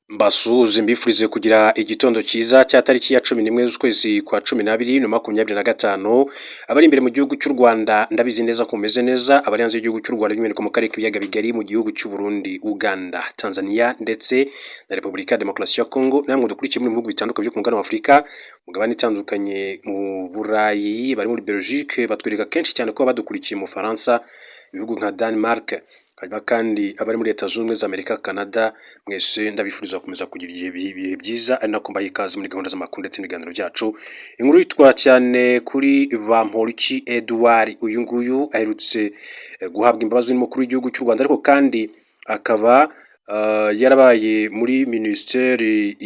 Mbasuhuze mbifurize kugira igitondo cyiza cya tariki ya 11 z'ukwezi kwa 12 na 2025 abari imbere mu gihugu cy'u Rwanda ndabizi neza ko meze neza abari hanze y'igihugu cy'u Rwanda by'umwihariko mu karere k'ibiyaga bigari mu gihugu cy'u Burundi, Uganda, Tanzania ndetse na Repubulika ya Demokarasi ya Kongo namwe dukurikiye mu bihugu bitandukanye byo ku mugabane wa Afurika mugabane itandukanye mu Burayi bari muri Belgique batwereka kenshi cyane ko badukurikiye mu Faransa ibihugu nka Denmark hanyuma kandi abari muri Leta Zunze Ubumwe za Amerika, Canada mwese ndabifuriza gukomeza kugira ibihe byiza ari nako mbaye ikaze muri gahunda z'amakuru ndetse n'ibiganiro byacu. Inkuru yitwa cyane kuri Bamporiki Edouard, uyu nguyu aherutse guhabwa imbabazi n'umukuru w'igihugu cy'u Rwanda ariko kandi akaba yarabaye muri Minisiteri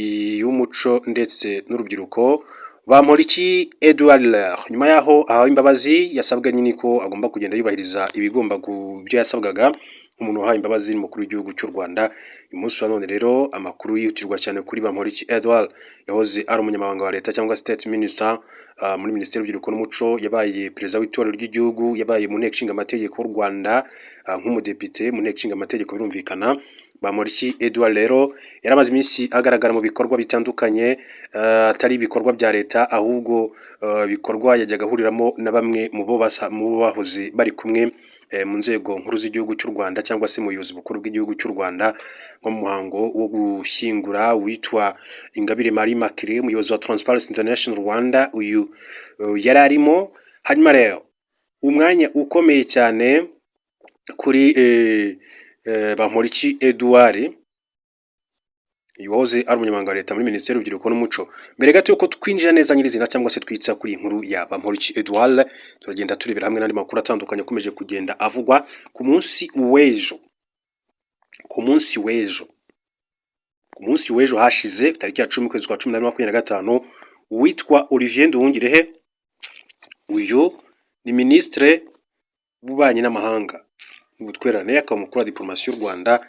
y'Umuco ndetse n'Urubyiruko. Bamporiki Edouard nyuma yaho ahawe imbabazi yasabwe nyine ko agomba kugenda yubahiriza ibigomba ibyo yasabwaga umuntu wahaye imbabazi n'umukuru w'igihugu cy'u Rwanda. Uyu munsi wa none rero amakuru yihutirwa cyane kuri Bamporiki Edouard yahoze ari umunyamabanga wa leta cyangwa state minister muri Minisiteri y'Urubyiruko n'Umuco, yabaye perezida w'itorero ry'igihugu, yabaye mu nteko ishinga amategeko y'u Rwanda nk'umudepite mu nteko ishinga amategeko birumvikana. Bamporiki Edouard rero yaramaze iminsi agaragara mu bikorwa bitandukanye atari ibikorwa bya leta ahubwo bikorwa yajyaga ahuriramo na bamwe mu bo bahoze bari kumwe mu nzego nkuru z'igihugu cy'u Rwanda cyangwa se mu buyobozi bukuru bw'igihugu cy'u Rwanda nko mu muhango wo gushyingura witwa Ingabire Marie Immaculée, umuyobozi wa Transparency International Rwanda uyu yari arimo. Hanyuma rero umwanya ukomeye cyane kuri Bamporiki Edouard wahoze ari umunyamabanga wa leta muri Minisiteri y'Urubyiruko n'Umuco. Mbere gato yuko twinjira neza nyirizina cyangwa se twitsa kuri inkuru ya Bamporiki Edouard, turagenda turebera hamwe n'andi makuru atandukanye akomeje kugenda avugwa ku munsi w'ejo hashize tariki ya 10 ukwezi kwa 10 na 2025 witwa Olivier Nduhungirehe, uyu ni Ministre w'Ububanyi n'Amahanga n'Ubutwererane akaba umukuru wa diplomasi y'u Rwanda,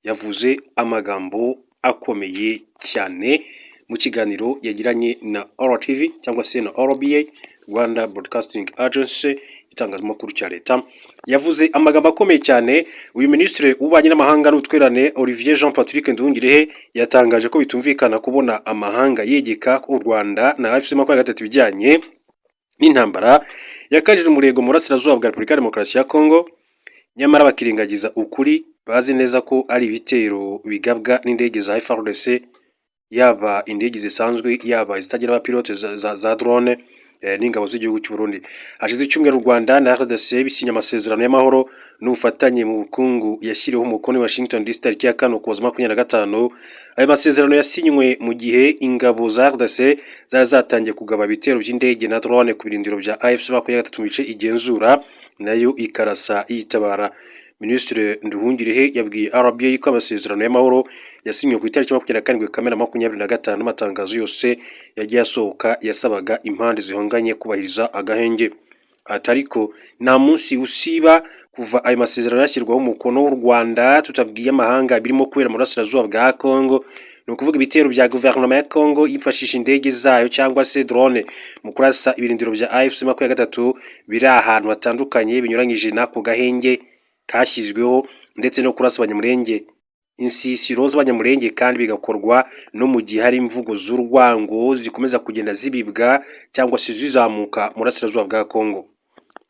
yavuze amagambo akomeye cyane mu kiganiro yagiranye na RTV cyangwa se na RBA, Rwanda Broadcasting Agency, itangazamakuru cya leta. Yavuze amagambo akomeye cyane. Uyu Ministre w'Ububanyi n'Amahanga n'Ubutwererane Olivier Jean Patrick Nduhungirehe yatangaje ko bitumvikana kubona amahanga yegeka u Rwanda na FC23 bijyanye n'intambara yakajije umurego mu burasirazuba bwa Repubulika ya Demokarasi ya Kongo, nyamara bakirengagiza ukuri bazi neza ko ari ibitero bigabwa n'indege za FARDC, yaba indege zisanzwe yaba izitagira abapilote za drone n'ingabo z'igihugu cy'u Burundi. Hashize icyumweru u Rwanda na RDC bisinya amasezerano y'amahoro n'ubufatanye mu bukungu yashyiriweho umukono i Washington DC tariki ya 4 Ukuboza 2025. Ayo masezerano yasinywe mu gihe ingabo za RDC zari zatangiye kugaba ibitero by'indege na drone ku birindiro bya AFC23 mu bice igenzura, nayo ikarasa yitabara. Ministre Nduhungirehe yabwiye RBA ko amasezerano y'amahoro yasinywe ku itariki 27 Kamena 2025 n'amatangazo yose yagiye asohoka yasabaga impande zihonganye kubahiriza agahenge. Atariko nta munsi usiba kuva ayo masezerano yashyirwaho umukono w'u Rwanda tutabwiye amahanga birimo kubera mu burasirazuba bwa Kongo, ni ukuvuga ibitero bya guverinoma ya Kongo yifashisha indege zayo cyangwa se drone mu kurasa ibirindiro bya AFC23 biri ahantu hatandukanye binyuranyije n'ako gahenge kashyizweho, ndetse no kurasa abanyamurenge, insisiro z'abanyamurenge, kandi bigakorwa no mu gihe hari imvugo z'urwango zikomeza kugenda zibibwa cyangwa se zizamuka mu burasirazuba bwa Kongo.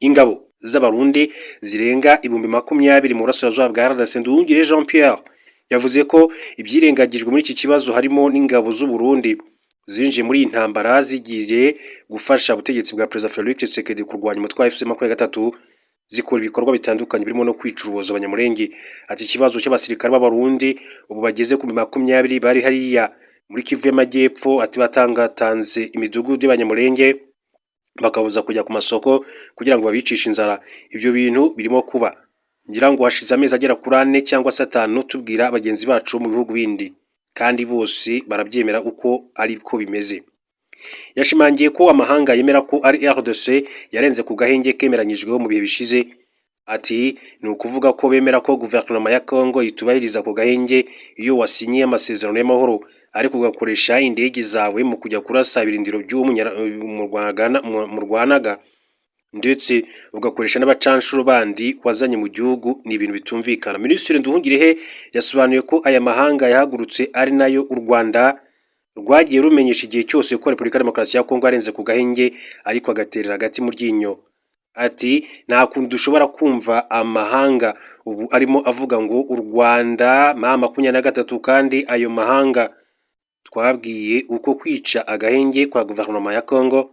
Ingabo z'Abarundi zirenga 20,000 mu burasirazuba bwa RDC. Nduhungirehe Jean Pierre yavuze ko ibyirengagijwe muri iki kibazo harimo n'ingabo z'u Burundi zinjiye muri intambara zigiye gufasha ubutegetsi bwa Perezida Felix Tshisekedi kurwanya umutwe wa FC23, zikora ibikorwa bitandukanye birimo no kwicuruza abanyamurenge. Ati ikibazo cy'abasirikare b'Abarundi ubu bageze ku 20 bari hariya muri Kivu y'Amajyepfo, ati batangatanze imidugudu y'abanyamurenge bakabuza kujya ku masoko kugira ngo babicishe inzara. Ibyo bintu birimo kuba, ngira ngo hashize amezi agera kuri 4 cyangwa 5 tubwira abagenzi bacu mu bihugu bindi, kandi bose barabyemera uko ariko bimeze. Yashimangiye ko amahanga yemera ko ari RDC yarenze ku gahenge kemeranyijweho mu bihe bishize. Ati ni ukuvuga ko bemera ko guverinoma ya Kongo itubahiriza ku gahenge iyo wasinyiye amasezerano y'amahoro, ariko ugakoresha indege zawe mu kujya kurasa ibirindiro by'uwo mu Rwanaga ndetse ugakoresha n'abacanshuro bandi wazanye mu gihugu ni ibintu bitumvikana. Minisitiri Nduhungirehe yasobanuye ko aya mahanga yahagurutse ari nayo u Rwanda rwagiye rumenyesha igihe cyose ko Repubulika ya Demokarasi ya Kongo yarenze ku gahenge ariko agaterera hagati mu ryinyo. Ati nta kuntu dushobora kumva amahanga ubu arimo avuga ngo u Rwanda M23 kandi ayo mahanga twabwiye uko kwica agahenge kwa guverinoma ya Kongo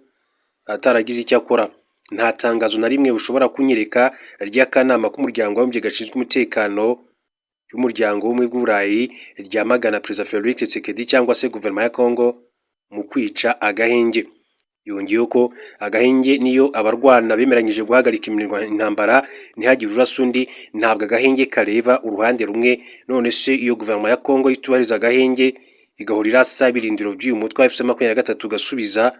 ataragize icyo akora. Nta tangazo na rimwe ushobora kunyereka ry'akanama k'umuryango w'abibumbye gashinzwe umutekano y'umuryango w'ubumwe bw'Uburayi ryamagana Perezida Felix Tshisekedi cyangwa se guverinoma ya Kongo mu kwica agahenge. Yongeyeho ko agahenge niyo abarwana bemeranyije guhagarika intambara ntihagire urasa undi, ntabwo agahenge kareba uruhande rumwe. None se iyo guverinoma ya Kongo itubahiriza agahenge igahora irasa ibirindiro by'uyu mutwe wa FC23 gasubiza,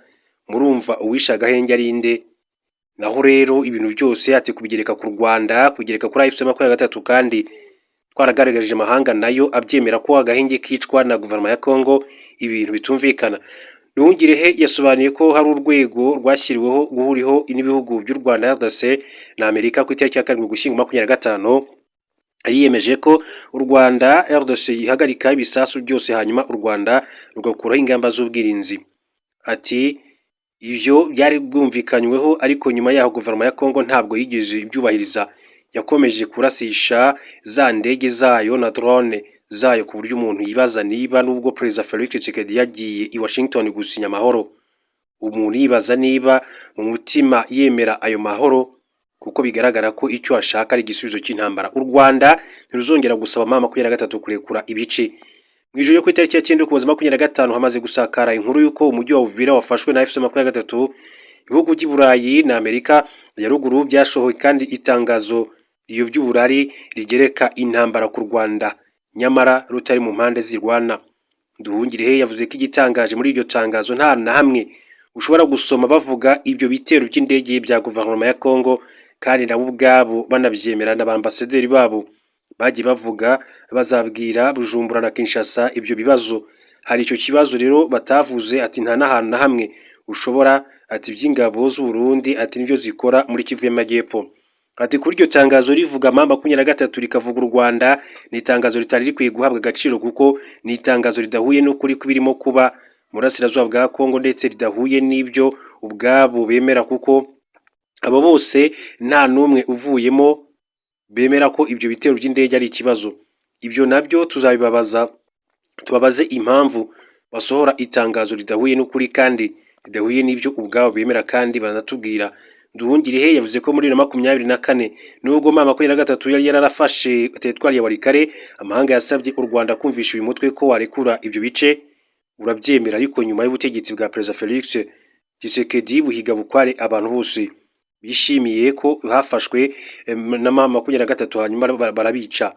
murumva uwisha agahenge ari inde? Naho rero ibintu byose ati kubigereka ku Rwanda, kugereka kuri FC23 kandi twaragaragarije amahanga nayo abyemera ko agahenge kicwa na guverinoma ya Kongo, ibintu bitumvikana. Nduhungirehe yasobanuye ko hari urwego rwashyiriweho guhuriho n'ibihugu by'u Rwanda, RDC na Amerika ku itariki ya 7 Ugushyingo 2025, yiyemeje ko u Rwanda RDC ihagarika ibisasu byose hanyuma u Rwanda rugakuraho ingamba z'ubwirinzi. Ati ivyo byari bwumvikanyweho ariko nyuma yaho guverinoma ya Kongo ntabwo yigeze ibyubahiriza, yakomeje kurasisha za ndege zayo na drone zayo ku buryo umuntu yibaza niba nubwo Perezida Felix Tshisekedi yagiye i Washington gusinya amahoro, umuntu yibaza niba mu mutima yemera ayo mahoro, kuko bigaragara ko icyo ashaka ari igisubizo cy'intambara. U Rwanda ntiruzongera gusaba M23 kurekura ibice. Mu ijoro ryo ku itariki ya 9 Ukuboza 2025 hamaze gusakara inkuru y'uko umujyi wa Uvira wafashwe na FC23. Ibihugu by'i Burayi na Amerika ya ruguru byashohoye kandi itangazo iyo by'uburari rigereka intambara ku Rwanda nyamara rutari mu mpande zirwana. Nduhungirehe yavuze ko igitangaje muri iryo tangazo nta na hamwe ushobora gusoma bavuga ibyo bitero by'indege bya guverinoma ya Kongo, kandi nabo ubwabo banabyemera n'abambasaderi babo bagiye bavuga bazabwira Bujumbura na Kinshasa ibyo bibazo. Hari icyo kibazo rero batavuze, ati nta n'ahantu na hamwe ushobora ati by'ingabo z'u Burundi ati nibyo zikora muri Kivu y'Amajyepfo. Ati kuri iryo tangazo rivuga M23 rikavuga u Rwanda, ni itangazo ritari rikwiye guhabwa agaciro kuko ni itangazo ridahuye n'ukuri kubirimo kuba murasirazuba bwa Kongo, ndetse ridahuye n'ibyo ubwabo bemera kuko abo bose nta n'umwe uvuyemo bemera ko ibyo bitero by'indege ari ikibazo. Ibyo nabyo tuzabibabaza, tubabaze impamvu basohora itangazo ridahuye n'ukuri kandi ridahuye n'ibyo ubwabo bemera kandi banatubwira. Nduhungirehe yavuze ko muri 2024 nubwo M23 yari yararafashe teritwari ya Warikare, amahanga yasabye u Rwanda kumvisha uyu mutwe ko warekura ibyo bice urabyemera, ariko nyuma y'ubutegetsi bwa Perezida Felix Tshisekedi buhiga bukware abantu bose bishimiye ko hafashwe na M23 hanyuma barabica.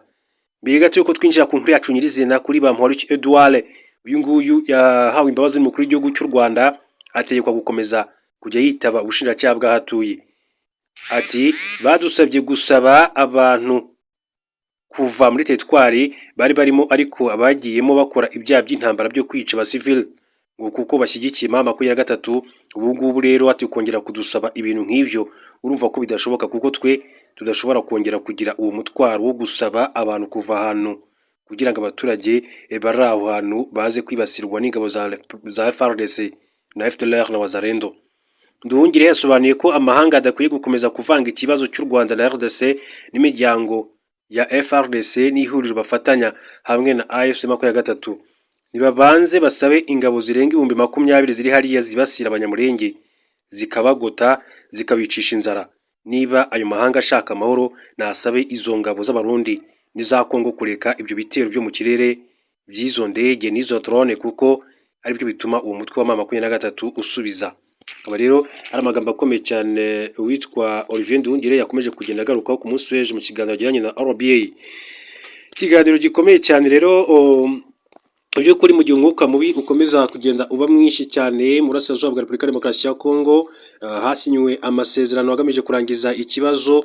Mbere gato yuko twinjira ku nkuru yacu nyirizina kuri Bamporiki Edouard, uyu nguyu yahawe imbabazi n'umukuru w'igihugu cy'u Rwanda, ategekwa gukomeza kujya yitaba ubushinjacyaha bw'ahatuye. Ati badusabye gusaba abantu kuva muri teritwari bari barimo, ariko abagiyemo bakora ibyaha by'intambara byo kwica abasivili ngo kuko bashyigikiye M23. Ubu ngubu rero ati kongera kudusaba ibintu nk'ibyo urumva ko bidashoboka, kuko twe tudashobora kongera kugira uwo mutwaro wo gusaba abantu kuva ahantu kugira ngo abaturage bari aho hantu baze kwibasirwa n'ingabo za FARDC na FDLR na Wazalendo. Nduhungirehe yasobanuye ko amahanga adakwiye gukomeza kuvanga ikibazo cy'u Rwanda na RDC n'imiryango ya FARDC n'ihuriro bafatanya hamwe na AFC23. Nibabanze basabe ingabo zirenga 20,000 ziri hariya zibasira abanyamurenge zikabagota zikabicisha inzara. Niba ayo mahanga ashaka amahoro, nasabe izo ngabo z'abarundi n'iza Kongo kureka ibyo bitero byo mu kirere by'izo ndege n'izo drone, kuko ari byo bituma uwo mutwe wa M23 usubiza. Aba rero ari amagambo akomeye cyane witwa Olivier Nduhungirehe yakomeje kugenda agarukaho ku munsi w'ejo mu kiganiro yagiranye na RBA. Ikiganiro gikomeye cyane rero ibyo kuri mu gihe umwuka mubi ukomeza kugenda uba mwinshi cyane mu burasirazuba bwa Repubulika ya Demokarasi ya Kongo, hasinywe amasezerano agamije kurangiza ikibazo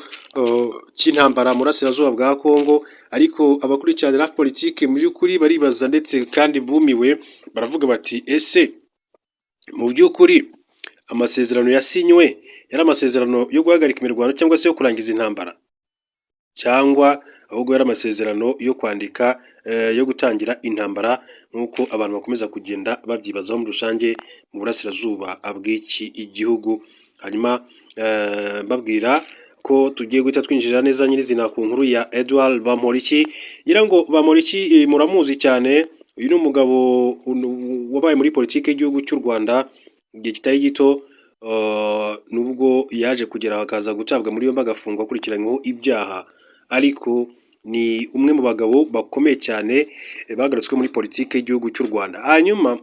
cy'intambara mu burasirazuba bwa Kongo, ariko abakurikiranira politike mu by'ukuri baribaza ndetse kandi bumiwe, baravuga bati ese mu by'ukuri amasezerano yasinywe yari amasezerano yo guhagarika imirwano cyangwa se yo kurangiza intambara, cyangwa ahubwo yari amasezerano yo kwandika yo gutangira intambara nk'uko abantu bakomeza kugenda babyibazaho muri rusange mu burasirazuba bw'iki igihugu. Hanyuma babwira ko tugiye guhita twinjira neza nyirizina ku nkuru ya Edouard Bamporiki. Ngira ngo Bamporiki muramuzi cyane, uyu ni umugabo wabaye muri politiki y'igihugu cy'u Rwanda igihe kitari gito, nubwo yaje kugera akaza gutabwa muri yombi agafungwa akurikiranyweho ibyaha, ariko ni umwe mu bagabo bakomeye cyane bagarutswe muri politiki y'igihugu cy'u Rwanda. Hanyuma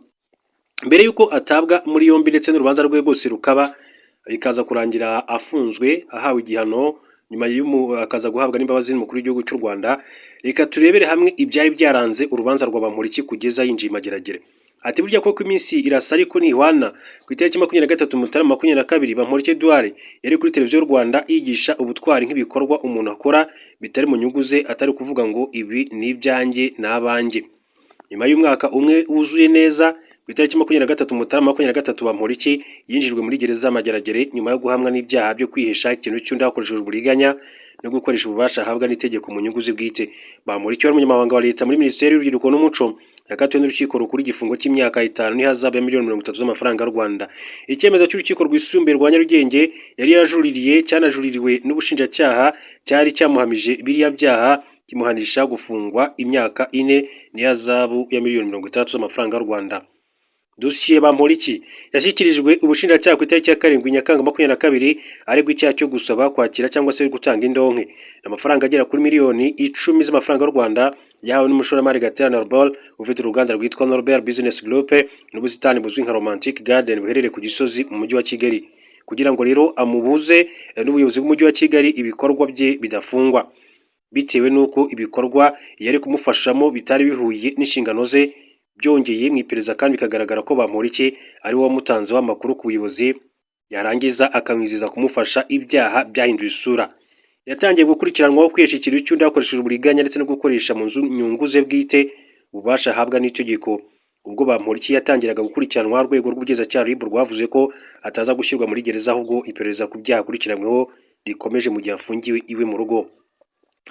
mbere y'uko atabwa muri yombi ndetse n'urubanza rwe rwose rukaba, ikaza kurangira afunzwe ahawe igihano, nyuma akaza guhabwa n'imbabazi n'umukuru w'igihugu cy'u Rwanda. Reka turebere hamwe ibyari byaranze urubanza rwa Bamporiki kugeza yinjiye Mageragere. Ati burya koko iminsi irasa ariko ntihwana. Ku itariki 23 Mutarama 2022 Bamporiki Edouard yari kuri televiziyo y'u Rwanda yigisha ubutwari nk'ibikorwa umuntu akora bitari mu nyungu ze, atari kuvuga ngo ibi ni ibyanjye n'abanjye. Nyuma y'umwaka umwe wuzuye neza, ku itariki 23 Mutarama 2023 Bamporiki yinjijwe muri gereza Mageragere nyuma yo guhamwa n'ibyaha byo kwihesha ikintu cy'undi hakoreshejwe uburiganya no gukoresha ububasha ahabwa n'itegeko mu nyungu ze bwite. Bamporiki wari umunyamabanga wa leta muri Minisiteri y'Urubyiruko n'Umuco, yakatiwe n'urukiko rukuru igifungo cy'imyaka 5 n'ihazabu ya miliyoni 30 z'amafaranga y'u Rwanda. Icyemezo cy'urukiko rwisumbuye rwa Nyarugenge yari yarajuririye cyanajuririwe n'ubushinjacyaha cyari cyamuhamije biriya byaha, kimuhanisha gufungwa imyaka 4 n'ihazabu ya miliyoni 30 z'amafaranga y'u Rwanda. Dosiye Bamporiki yashyikirijwe ubushinjacyaha ku itariki ya 7 Nyakanga 2022 aregwa icyaha cyo gusaba, kwakira cyangwa se gutanga indonke. Amafaranga agera kuri miliyoni 10 z'amafaranga y'u Rwanda yahawe n'umushoramari Gatera Norbert ufite uruganda rwitwa Norbert Business Group n'ubusitani buzwi nka Romantic Garden buherereye ku Gisozi mu mujyi wa Kigali, kugira ngo rero amubuze n'ubuyobozi bw'umujyi wa Kigali ibikorwa bye bidafungwa, bitewe n'uko ibikorwa yari kumufashamo bitari bihuye n'inshingano ze. Byongeye mu iperereza kandi bikagaragara ko Bamporiki ari wo mutanze w'amakuru ku buyobozi, yarangiza akamwizeza kumufasha ibyaha byahinduye isura. Yatangiye gukurikiranwaho kwihesha ikintu cy'undi hakoreshejwe uburiganya ndetse no gukoresha mu nyungu ze bwite ububasha ahabwa n'itegeko. Ubwo Bamporiki yatangiraga gukurikiranwa, urwego rw'ubugenzacyaha RIB rwavuze ko ataza gushyirwa muri gereza, ahubwo iperereza ku byaha akurikiranyweho rikomeje mu gihe afungiwe iwe mu rugo.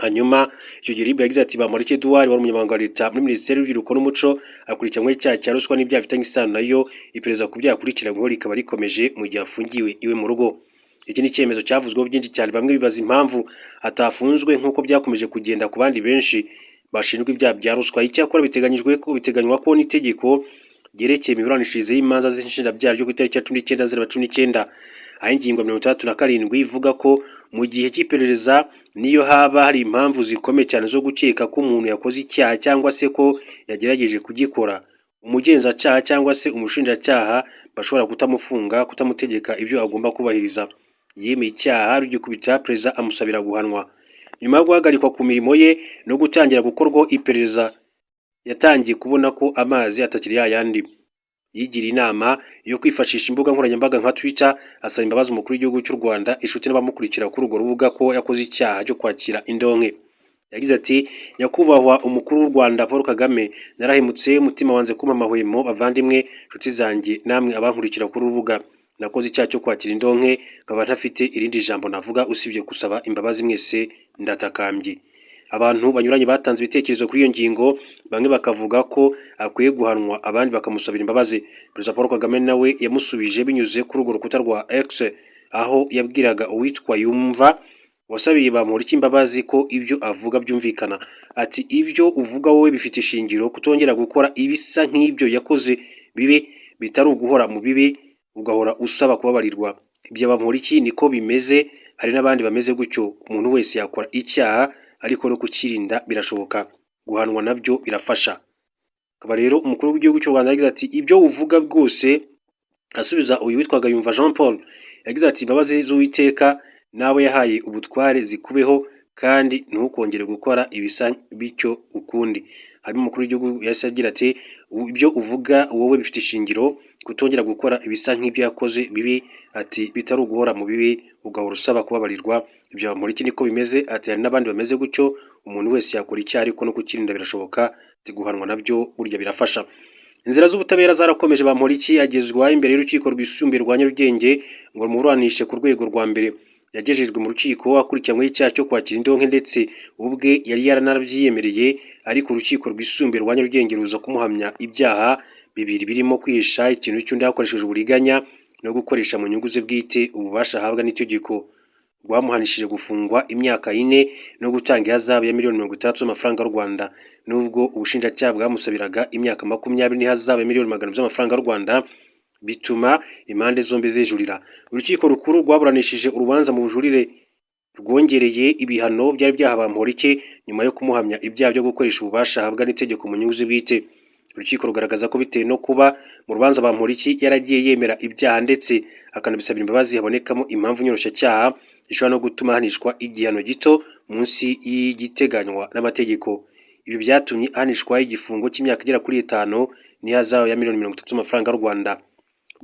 Hanyuma icyo gihe RIB yagize ati Bamporiki Edouard wari umunyamabanga wa leta muri Minisiteri y'Urubyiruko n'Umuco akurikiranyweho icyaha cya ruswa n'ibyaha bifitanye isano nayo, iperereza ku byaha akurikiranyweho rikaba rikomeje mu gihe afungiwe iwe mu rugo. Iki ni icyemezo cyavuzweho byinshi cyane, bamwe bibaza impamvu atafunzwe nk'uko byakomeje kugenda ku bandi benshi bashinjwa ibyaha bya ruswa. Icyakora biteganywa ko n'itegeko ryerekeye imiburanishirize y'imanza z'inshinjabyaha ryo ku itariki ya 19/19 aho ingingo 67 ivuga ko mu gihe cy'iperereza niyo haba hari impamvu zikomeye cyane zo gukeka ko umuntu yakoze icyaha cyangwa se ko yagerageje kugikora, umugenzacyaha cyangwa se umushinjacyaha bashobora kutamufunga, kutamutegeka ibyo agomba kubahiriza. Yemeye icyaha rugikubita perezida amusabira guhanwa. Nyuma yo guhagarikwa ku mirimo ye no gutangira gukorwaho iperereza, yatangiye kubona ko amazi atakiri yayandi. Yigira inama yo kwifashisha imbuga nkoranyambaga nka Twitter, asaba imbabazi umukuru w'igihugu cy'u Rwanda, inshuti n'abamukurikira kuri urwo rubuga ko yakoze icyaha cyo kwakira indonke. Yagize ati nyakubahwa umukuru w'u Rwanda Paul Kagame, narahemutse, umutima wanze kuma amahwemo, bavandimwe, inshuti zanjye, namwe abankurikira kuri urubuga. Nakoze icyaha cyo kwakira indonke, nkaba ntafite irindi jambo navuga usibye gusaba imbabazi, mwese ndatakambye. Abantu banyuranye batanze ibitekerezo kuri iyo ngingo, bamwe bakavuga ko akwiye guhanwa, abandi bakamusabira imbabazi. Perezida Paul Kagame nawe yamusubije binyuze kuri urwo rukuta rwa X, aho yabwiraga uwitwa Yumva wasabiye Bamporiki imbabazi ko ibyo avuga byumvikana. Ati ibyo uvuga wowe bifite ishingiro, kutongera gukora ibisa nk'ibyo yakoze bibi bitari uguhora mu bibi ugahora usaba kubabarirwa. Ibyo Bamporiki niko bimeze, hari n'abandi bameze gutyo. Umuntu wese yakora icyaha, ariko no kukirinda birashoboka, guhanwa nabyo birafasha. Akaba rero umukuru w'igihugu cy'u Rwanda yagize ati ibyo uvuga bwose, asubiza uyu witwaga Yumva Jean Paul, yagize ati imbabazi z'Uwiteka nawe yahaye ubutware zikubeho, kandi ntukongere gukora ibisa bityo ukundi. Harimo umukuru w'igihugu yahise agira ati ibyo uvuga wowe bifite ishingiro, kutongera gukora ibisa nk'ibyo yakoze bibi, ati bitari uguhora mu bibi ugahora usaba kubabarirwa. Ibyo Bamporiki niko bimeze, ati hari n'abandi bameze gutyo. Umuntu wese yakora icyaha, ariko no kukirinda birashoboka, ati guhanwa nabyo burya birafasha. Inzira z'ubutabera zarakomeje Bamporiki agezwa imbere y'urukiko rwisumbuye rwa Nyarugenge ngo rumuranishe ku rwego rwa mbere. Yagejejwe mu rukiko akurikiranyweho icyaha cyo kwakira indonke ndetse ubwe yari yaranabyiyemereye, ariko urukiko rwisumbuye rwa Nyarugenge ruza kumuhamya ibyaha bibiri birimo kwihisha ikintu cy'undi hakoreshejwe uburiganya no gukoresha mu nyungu ze bwite ububasha ahabwa n'itegeko. Rwamuhanishije gufungwa imyaka 4 no gutanga ihazabu ya miliyoni 60 z'amafaranga y'u Rwanda, nubwo ubushinjacyaha bwamusabiraga imyaka 20 n'ihazabu ya miliyoni 100 z'amafaranga y'u Rwanda, bituma impande zombi zijurira. Urukiko rukuru rwaburanishije urubanza mu bujurire rwongereye ibihano byari byaha Bamporiki nyuma yo kumuhamya ibyaha byo gukoresha ububasha ahabwa n'itegeko mu nyungu ze bwite. Urukiko rugaragaza ko bitewe no kuba mu rubanza Bamporiki yaragiye yemera ibyaha ndetse akanabisabira imbabazi habonekamo impamvu nyoroshyacyaha ishobora no gutuma ahanishwa igihano gito munsi y'igiteganywa n'amategeko. Ibi byatumye ahanishwa igifungo cy'imyaka igera kuri 5 n'ihazabu ya miliyoni 30 z'amafaranga y'u Rwanda.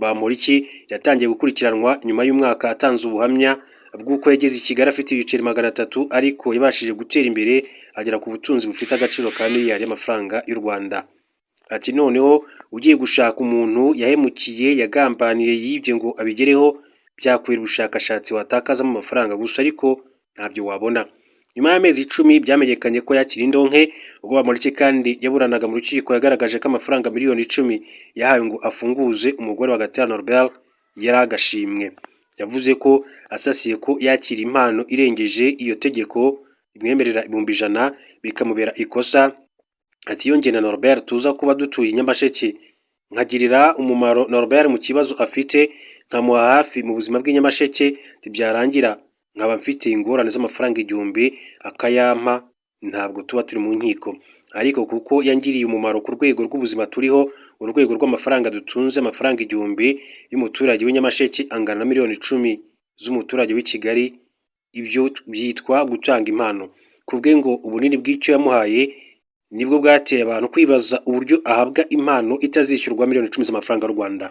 Bamporiki yatangiye gukurikiranwa nyuma y'umwaka atanze ubuhamya bw'uko yageze i Kigali afite ibiceri 300, ariko yabashije gutera imbere agera ku butunzi bufite agaciro ka miliyari y'amafaranga y'u Rwanda. Ati noneho ugiye gushaka umuntu yahemukiye, yagambaniye, yibye ngo abigereho, byakwira ubushakashatsi watakazamo amafaranga gusa ariko ntabyo wabona. Nyuma y'amezi 10 byamenyekanye ko yakira indonke, ubwo Bamporiki kandi yaburanaga mu rukiko yagaragaje ko amafaranga miliyoni 10 yahawe ngo afunguze umugore wa Gatera Norbert yari agashimwe. Yavuze ko asasiye ko yakira impano irengeje iyo tegeko rimwemerera 100,000 bikamubera ikosa. Ati yongeye na Norbert tuza kuba dutuye Nyamasheke, nkagirira umumaro Norbert mu kibazo afite, nkamuha hafi mu buzima bw'inyamasheke, tibyarangira nkaba mfite ingorane z'amafaranga 1000 akayampa, ntabwo tuba turi mu nkiko. Ariko kuko yangiriye umumaro ku rwego rw'ubuzima turiho, urwego rw'amafaranga dutunze, amafaranga 1000 y'umuturage w'inyamasheke angana na miliyoni 10 z'umuturage w'i Kigali, ibyo byitwa gutanga impano. Kubwe ngo ubunini bw'icyo yamuhaye nibwo bwateye abantu kwibaza uburyo ahabwa impano itazishyurwa miliyoni 10 z'amafaranga y'u Rwanda.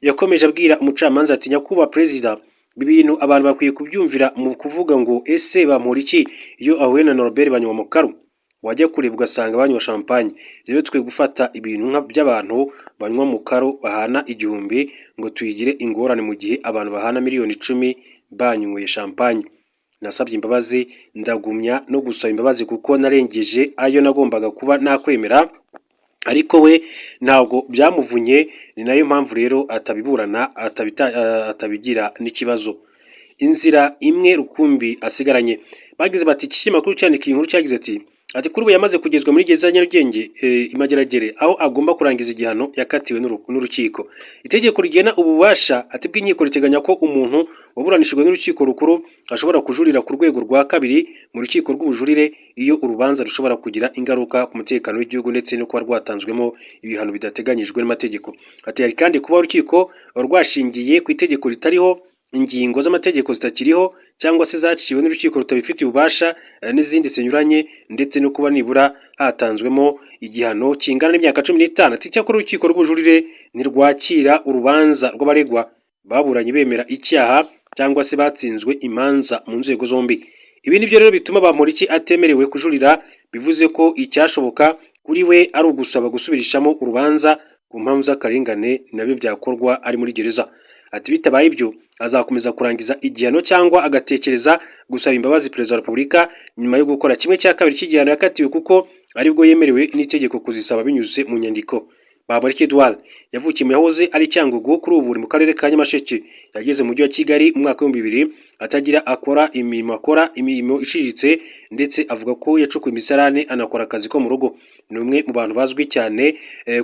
Yakomeje abwira umucamanza ati nyakubahwa perezida, ibintu abantu bakwiye kubyumvira mu kuvuga ngo ese Bamporiki iyo ahuye na Norbert banywa mu karu, wajya kureba ugasanga banywa champagne. Rero twe gufata ibintu nka by'abantu banywa mu karu bahana 1000 ngo tuyigire ingorane mu gihe abantu bahana miliyoni 10 banyweye champagne. Nasabye imbabazi, ndagumya no gusaba imbabazi kuko narengeje ayo nagombaga kuba nakwemera, ariko we ntabwo byamuvunye, ni nayo mpamvu rero atabiburana, atabigira n'ikibazo. Inzira imwe rukumbi asigaranye. Bagize bati ikinyamakuru cyandika inkuru cyagize ati kuri ubu yamaze kugezwa muri gereza ya Nyarugenge Imageragere, aho agomba kurangiza igihano yakatiwe n'urukiko. Itegeko rigena ububasha ati bw'inkiko riteganya ko umuntu waburanishijwe n'urukiko rukuru ashobora kujurira ku rwego rwa kabiri mu rukiko rw'ubujurire iyo urubanza rushobora kugira ingaruka ku mutekano w'igihugu ndetse no kuba rwatanzwemo ibihano bidateganyijwe n'amategeko. Ati hari kandi kuba urukiko rwashingiye ku itegeko ritariho, ingingo z'amategeko zitakiriho cyangwa se zaciwe n'urukiko rutabifitiye ububasha n'izindi zinyuranye, ndetse no kuba nibura hatanzwemo igihano kingana n'imyaka 15. Ati cyakora urukiko rw'ubujurire ntirwakira urubanza rw'abaregwa baburanye bemera icyaha cyangwa se batsinzwe imanza mu nzego zombi. Ibi nibyo rero bituma Bamporiki atemerewe kujurira, bivuze ko icyashoboka kuri we ari ugusaba gusubirishamo urubanza ku mpamvu z'akarengane, nabyo byakorwa ari muri gereza. Ati bitabaye ibyo azakomeza kurangiza igihano cyangwa agatekereza gusaba imbabazi Perezida wa Repubulika nyuma yo gukora 1/2 cy'igihano yakatiwe, kuko aribwo yemerewe n'itegeko kuzisaba binyuze mu nyandiko. Bamporiki Edouard yavukiye mu yahoze ari Cyangugu, kuri ubu mu karere ka Nyamasheke. Yageze mu mujyi wa Kigali mu mwaka wa 2000 atagira akora imirimo iciriritse, ndetse avuga ko yacukuye imisarane anakora akazi ko mu rugo. Ni umwe mu bantu bazwi cyane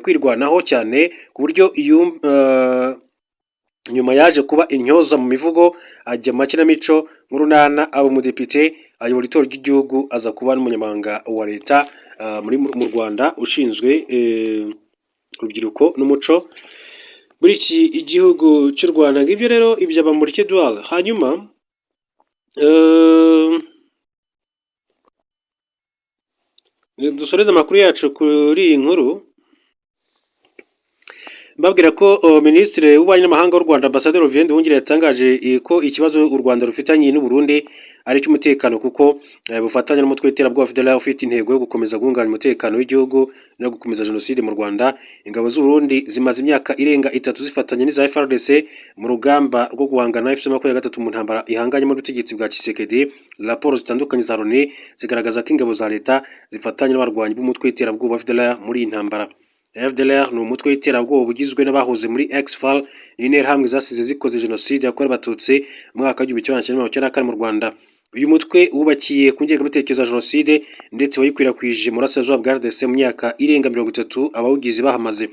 kwirwanaho cyane, ku buryo nyuma yaje kuba intyoza mu mivugo, ajya mu makinamico nk'urunana, aba umudepite, ayobora itorero ry'igihugu, aza kuba n'umunyamabanga wa leta mu Rwanda ushinzwe urubyiruko n'umuco muri iki igihugu cy'u Rwanda. Ngibyo rero ibya Bamporiki Edouard. Hanyuma dusoreze amakuru yacu kuri iyi nkuru. mbabwira ko Minisitiri w'Ububanyi n'Amahanga w'u Rwanda Ambasaderi Olivier Nduhungire yatangaje ko ikibazo u Rwanda rufitanye n'u Burundi ari cy'umutekano kuko bufatanya n'umutwe w'iterabwoba FDLR ufite intego yo gukomeza guhungabanya umutekano w'igihugu no gukomeza jenoside mu Rwanda. Ingabo z'u Burundi zimaze imyaka irenga 3 zifatanya n'iza FARDC mu rugamba rwo guhangana na FC23 mu ntambara ihanganyemo n'ubutegetsi bwa Tshisekedi. Raporo zitandukanye za Loni zigaragaza ko ingabo za leta zifatanya n'abarwanyi b'umutwe w'iterabwoba FDLR muri iyi ntambara. FDLR ni umutwe w'iterabwoba ugizwe n'abahoze muri Ex-FAL n'interahamwe zasize zikoze jenoside yakorewe abatutsi mu mwaka w'1994 mu Rwanda. Uyu mutwe wubakiye ku ngengabitekerezo ya jenoside ndetse wayikwirakwije mu burasirazuba bwa RDC mu myaka irenga 30 abawugize bahamaze.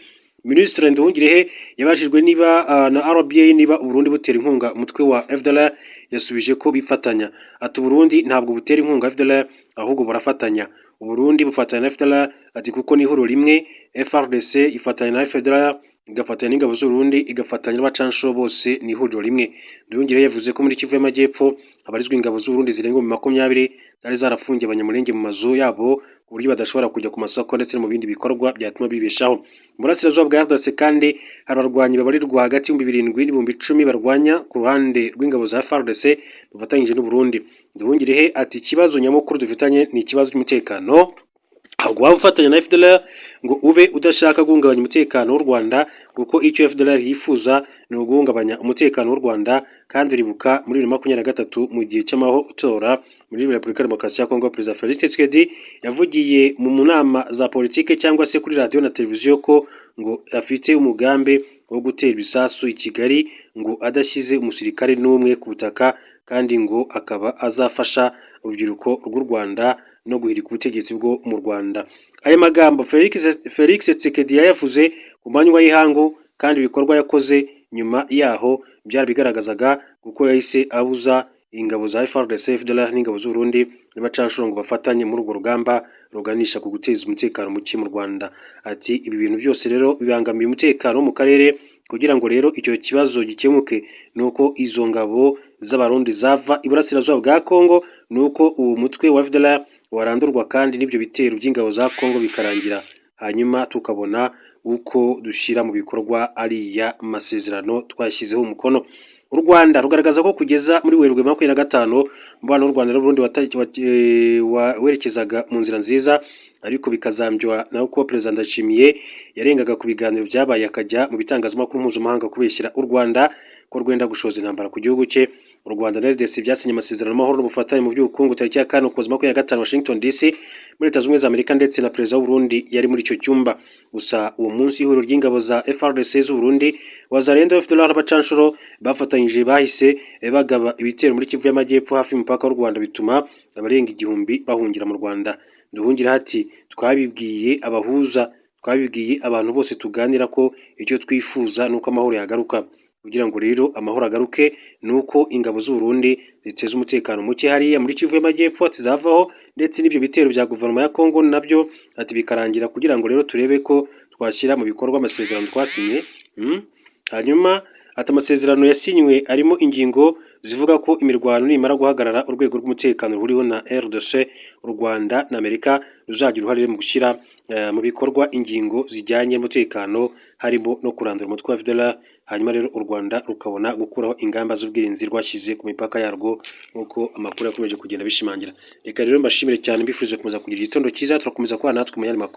Minisitiri Nduhungirehe yabajijwe niba na RBA niba Burundi butera inkunga umutwe wa FDLR yasubije ko bifatanya. Ati Burundi ntabwo butera inkunga FDLR ahubwo burafatanya. Burundi bufatanya na FDLR ati kuko ni ihuriro rimwe. FARDC ifatanya na FDLR igafatanya n'ingabo z'u Burundi igafatanya n'abacanshuro bose ni ihuriro rimwe. Nduhungirehe yavuze ko muri Kivu y'Amajyepfo habarizwa ingabo z'u Burundi zirenga mu 20 zari zarafungiye abanyamulenge mu mazu yabo ku buryo badashobora kujya ku masoko ndetse no mu bindi bikorwa byatuma bibeshaho. Burasirazuba bwa RDC kandi hari abarwanyi babarirwa hagati y'ibihumbi 7,000 n'ibihumbi 10 barwanya ku ruhande rw'ingabo za FARDC bafatanyije n'u Burundi. Nduhungirehe ati ikibazo nyamukuru dufitanye ni ikibazo cy'umutekano. Ahubwo waba ufatanya na FDLR ngo ube udashaka guhungabanya umutekano w'u Rwanda kuko icyo FDLR yifuza ni uguhungabanya umutekano w'u Rwanda. Kandi ribuka muri 2023 mu gihe cy'amatora muri Repubulika ya Demokarasi ya Kongo, Perezida Felix Tshisekedi yavugiye mu nama za politike cyangwa se kuri radio na televiziyo ko ngo afite umugambi wo gutera ibisasu i Kigali ngo adashyize umusirikare n'umwe ku butaka kandi ngo akaba azafasha urubyiruko rw'u Rwanda no guhirika ubutegetsi bwo mu Rwanda. Aya magambo Felix Tshisekedi yayavuze ku manywa y'ihangu kandi ibikorwa yakoze nyuma yaho byari bigaragazaga kuko yahise abuza ingabo za FARDC FDLR n'ingabo z'u Burundi n'abacanshuro ngo bafatanye muri urwo rugamba ruganisha ku guteza umutekano muke mu Rwanda. Ati ibi bintu byose rero bibangamiye umutekano mu karere. Kugira ngo rero icyo kibazo gikemuke nuko izo ngabo z'abarundi zava iburasirazuba bwa Kongo, nuko uwo mutwe wa FDLR warandurwa kandi n'ibyo bitero by'ingabo za Kongo bikarangira, hanyuma tukabona uko dushyira mu bikorwa ariya masezerano twashyizeho umukono. U Rwanda rugaragaza ko kugeza muri Werurwe 2025 umubano w'u Rwanda n'Uburundi werekezaga mu nzira nziza, ariko bikazambywa na uko Perezida Ndayishimiye yarengaga ku biganiro byabaye akajya mu bitangazamakuru mpuzamahanga kubeshyira u Rwanda ko rwenda gushoza intambara ku gihugu cye. U Rwanda na RDC byasinye amasezerano y'amahoro n'ubufatanye mu by'ubukungu tariki ya 4 Ukuboza 2025 Washington DC muri Leta Zunze Ubumwe za Amerika, ndetse na Perezida w'u Burundi yari muri icyo cyumba. Gusa uwo munsi ihuriro ry'ingabo za FARDC z'u Burundi, Wazalendo, FDLR n'abacanshuro bafatanyije bahise bagaba ibitero muri Kivu y'Amajyepfo hafi y'umupaka w'u Rwanda bituma abarenga 1000 bahungira mu Rwanda. Nduhungira ati twabibwiye abahuza, twabibwiye abantu bose tuganira ko icyo twifuza nuko amahoro yagaruka. Kugira ngo rero amahoro agaruke nuko ingabo z'u Burundi ziteza umutekano muke hariya muri Kivu y'Amajyepfo zavaho, ndetse n'ibyo bitero bya guverinoma ya Kongo nabyo ati bikarangira, kugira ngo rero turebe ko twashyira mu bikorwa amasezerano twasinye. Hanyuma ati amasezerano yasinywe arimo ingingo zivuga ko imirwano nimara guhagarara urwego rw'umutekano ruriho na RDC, u Rwanda na Amerika ruzagira uruhare mu gushyira mu bikorwa ingingo zijyanye n'umutekano harimo no kurandura umutwe wa FDLR. Hanyuma rero u Rwanda rukabona gukuraho ingamba z'ubwirinzi rwashyize ku mipaka yarwo nk'uko amakuru yakomeje kugenda bishimangira. Reka rero mbashimire cyane, mbifurije kukomeza kugira igitondo cyiza, turakomeza kubana natwe mu yandi makuru.